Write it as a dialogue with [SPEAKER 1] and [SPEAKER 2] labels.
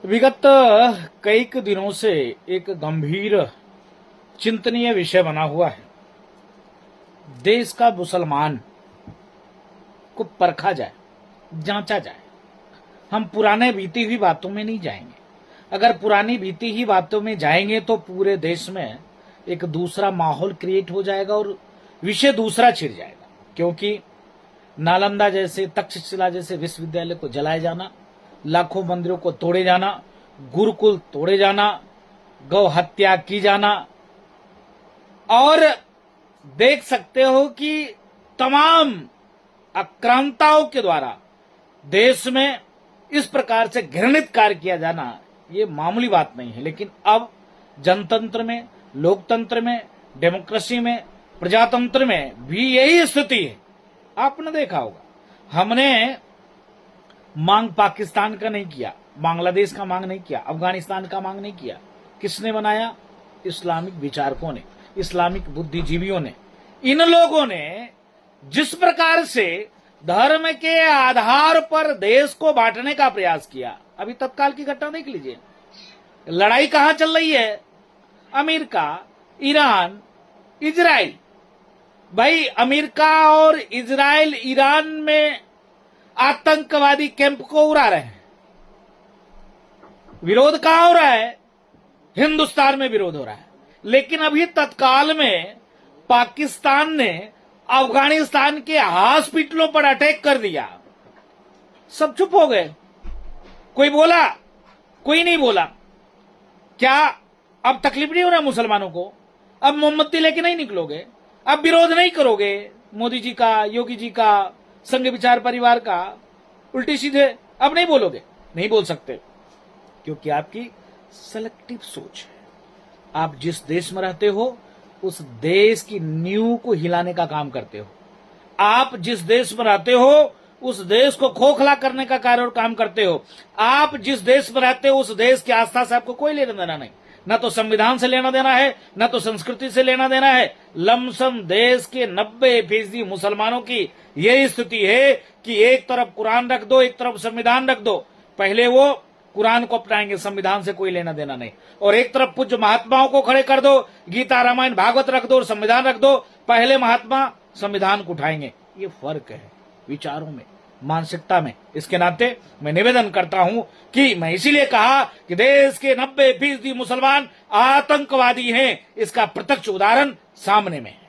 [SPEAKER 1] विगत कई दिनों से एक गंभीर चिंतनीय विषय बना हुआ है। देश का मुसलमान को परखा जाए, जांचा जाए। हम पुराने बीती हुई बातों में नहीं जाएंगे। अगर पुरानी बीती हुई बातों में जाएंगे तो पूरे देश में एक दूसरा माहौल क्रिएट हो जाएगा और विषय दूसरा छिड़ जाएगा। क्योंकि नालंदा जैसे, तक्षशिला जैसे विश्वविद्यालय को जलाए जाना, लाखों मंदिरों को तोड़े जाना, गुरुकुल तोड़े जाना, गौ हत्या की जाना, और देख सकते हो कि तमाम आक्रांताओं के द्वारा देश में इस प्रकार से घृणित कार्य किया जाना ये मामूली बात नहीं है। लेकिन अब जनतंत्र में, लोकतंत्र में, डेमोक्रेसी में, प्रजातंत्र में भी यही स्थिति है। आपने देखा होगा, हमने मांग पाकिस्तान का नहीं किया, बांग्लादेश का मांग नहीं किया, अफगानिस्तान का मांग नहीं किया। किसने बनाया? इस्लामिक विचारकों ने, इस्लामिक बुद्धिजीवियों ने। इन लोगों ने जिस प्रकार से धर्म के आधार पर देश को बांटने का प्रयास किया, अभी तत्काल की घटना देख लीजिए। लड़ाई कहां चल रही है? America, Iran, Israel. भाई, अमेरिका और इजराइल ईरान में आतंकवादी कैंप को उड़ा रहे हैं। विरोध कहां हो रहा है? हिंदुस्तान में विरोध हो रहा है। लेकिन अभी तत्काल में पाकिस्तान ने अफगानिस्तान के हॉस्पिटलों पर अटैक कर दिया। सब चुप हो गए। कोई बोला? कोई नहीं बोला। क्या अब तकलीफ नहीं हो रहा मुसलमानों को? अब मोमबत्ती लेके नहीं निकलोगे? अब विरोध नहीं करोगे मोदी जी का, योगी जी का, संघ विचार परिवार का? उल्टी सीधे अब नहीं बोलोगे? नहीं बोल सकते, क्योंकि आपकी सेलेक्टिव सोच है। आप जिस देश में रहते हो उस देश की नींव को हिलाने का काम करते हो। आप जिस देश में रहते हो उस देश को खोखला करने का कार्य और काम करते हो। आप जिस देश में रहते हो उस देश की आस्था से आपको कोई लेना देना नहीं। न तो संविधान से लेना देना है, न तो संस्कृति से लेना देना है। लमसम देश के 90% मुसलमानों की यही स्थिति है कि एक तरफ कुरान रख दो, एक तरफ संविधान रख दो। पहले वो कुरान को अपनाएंगे, संविधान से कोई लेना देना नहीं। और एक तरफ पूज्य महात्माओं को खड़े कर दो, गीता, रामायण, भागवत रख दो और संविधान रख दो। पहले महात्मा संविधान को उठाएंगे। ये फर्क है विचारों में, मानसिकता में। इसके नाते मैं निवेदन करता हूं कि मैं इसीलिए कहा कि देश के 90% मुसलमान आतंकवादी हैं। इसका प्रत्यक्ष उदाहरण सामने में है।